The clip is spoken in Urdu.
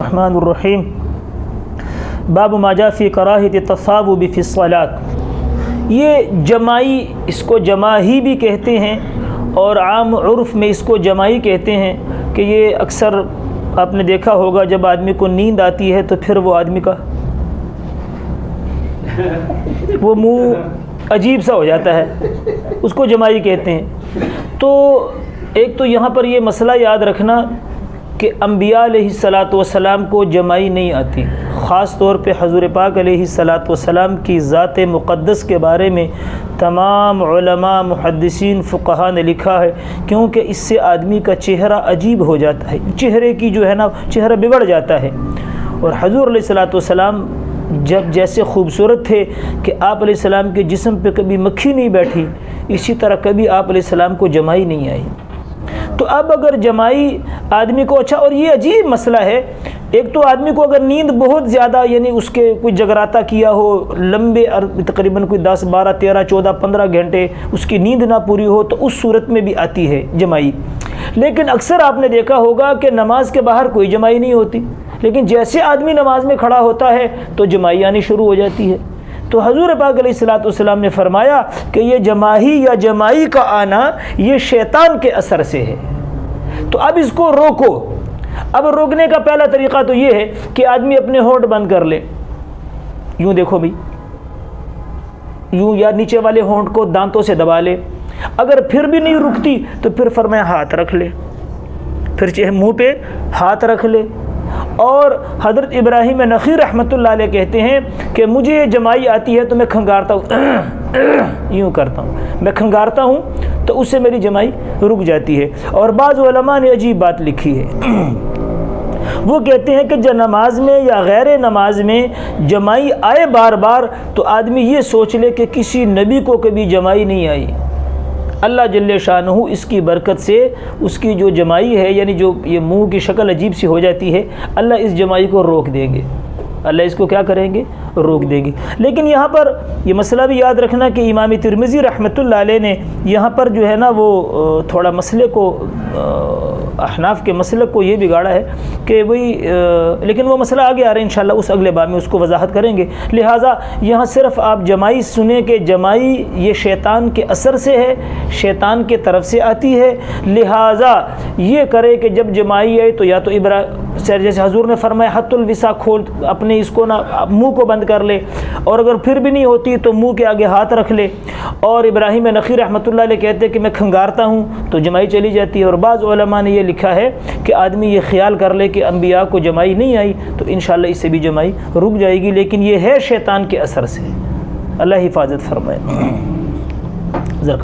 الرحمن الرحیم باب ما جاء فی کراہۃ التصابب فی الصلاۃ۔ یہ جماعی، اس کو جماعی بھی کہتے ہیں اور عام عرف میں اس کو جماعی کہتے ہیں کہ یہ اکثر آپ نے دیکھا ہوگا جب آدمی کو نیند آتی ہے تو پھر وہ آدمی کا وہ منہ عجیب سا ہو جاتا ہے، اس کو جماعی کہتے ہیں۔ تو ایک تو یہاں پر یہ مسئلہ یاد رکھنا کہ انبیاء علیہ الصلاۃ والسلام کو جماعی نہیں آتی، خاص طور پہ حضور پاک علیہ الصلاۃ والسلام کی ذات مقدس کے بارے میں تمام علماء، محدثین، فقہاء نے لکھا ہے، کیونکہ اس سے آدمی کا چہرہ عجیب ہو جاتا ہے، چہرے کی جو ہے نا چہرہ بگڑ جاتا ہے۔ اور حضور علیہ الصلاۃ والسلام جب جیسے خوبصورت تھے کہ آپ علیہ السلام کے جسم پہ کبھی مکھی نہیں بیٹھی، اسی طرح کبھی آپ علیہ السلام کو جماعی نہیں آئی۔ تو اب اگر جماعی آدمی کو اور یہ عجیب مسئلہ ہے، ایک تو آدمی کو اگر نیند بہت زیادہ یعنی اس کے کوئی جگراتا کیا ہو لمبے تقریباً کوئی 10 12 13 14 15 گھنٹے اس کی نیند نہ پوری ہو تو اس صورت میں بھی آتی ہے جماعی۔ لیکن اکثر آپ نے دیکھا ہوگا کہ نماز کے باہر کوئی جماعی نہیں ہوتی، لیکن جیسے آدمی نماز میں کھڑا ہوتا ہے تو جماعی آنی شروع ہو جاتی ہے۔ تو حضور پاک علیہ الصلوۃ والسلام نے فرمایا کہ یہ جماعی یا جماعی کا آنا یہ شیطان کے اثر سے ہے، تو اب اس کو روکو۔ اب روکنے کا پہلا طریقہ تو یہ ہے کہ آدمی اپنے ہونٹ بند کر لے، یوں دیکھو بھائی، یوں یا نیچے والے ہونٹ کو دانتوں سے دبا لے۔ اگر پھر بھی نہیں رکتی تو پھر فرمایا ہاتھ رکھ لے، پھر منہ پہ ہاتھ رکھ لے۔ اور حضرت ابراہیم نخعی رحمۃ اللہ علیہ کہتے ہیں کہ مجھے جماعی آتی ہے تو میں کھنگارتا ہوں، یوں کرتا ہوں، میں کھنگارتا ہوں تو اس سے میری جماعی رک جاتی ہے۔ اور بعض علماء نے عجیب بات لکھی ہے، وہ کہتے ہیں کہ جب نماز میں یا غیر نماز میں جماعی آئے بار بار تو آدمی یہ سوچ لے کہ کسی نبی کو کبھی جماعی نہیں آئی، اللہ جل شانہ اس کی برکت سے اس کی جو جماعی ہے یعنی جو یہ منہ کی شکل عجیب سی ہو جاتی ہے، اللہ اس جماعی کو روک دیں گے، اللہ اس کو کیا کریں گے؟ روک دیں گے۔ لیکن یہاں پر یہ مسئلہ بھی یاد رکھنا کہ امام ترمذی رحمۃ اللہ علیہ نے یہاں پر جو ہے نا وہ تھوڑا مسئلے کو احناف کے مسلک کو یہ بگاڑا ہے کہ وہی لیکن وہ مسئلہ آگے آ رہا ہے انشاءاللہ، اس اگلے باب میں اس کو وضاحت کریں گے۔ لہٰذا یہاں صرف آپ جماعی سنیں کہ جماعی یہ شیطان کے اثر سے ہے، شیطان کے طرف سے آتی ہے، لہٰذا یہ کرے کہ جب جماعی آئے تو یا تو جیسے حضور نے فرمایا حت الوسا کھول، اپنے اس کو نہ منہ کو بند کر لے، اور اگر پھر بھی نہیں ہوتی تو منہ کے آگے ہاتھ رکھ لے۔ اور ابراہیم نخعی رحمۃ اللہ علیہ کہتے ہیں کہ میں کھنگارتا ہوں تو جماعی چلی جاتی ہے۔ اور بعض علماء نے یہ لکھا ہے کہ آدمی یہ خیال کر لے کہ انبیاء کو جماعی نہیں آئی تو انشاءاللہ اس سے بھی جماعی رک جائے گی، لیکن یہ ہے شیطان کے اثر سے، اللہ حفاظت فرمائے۔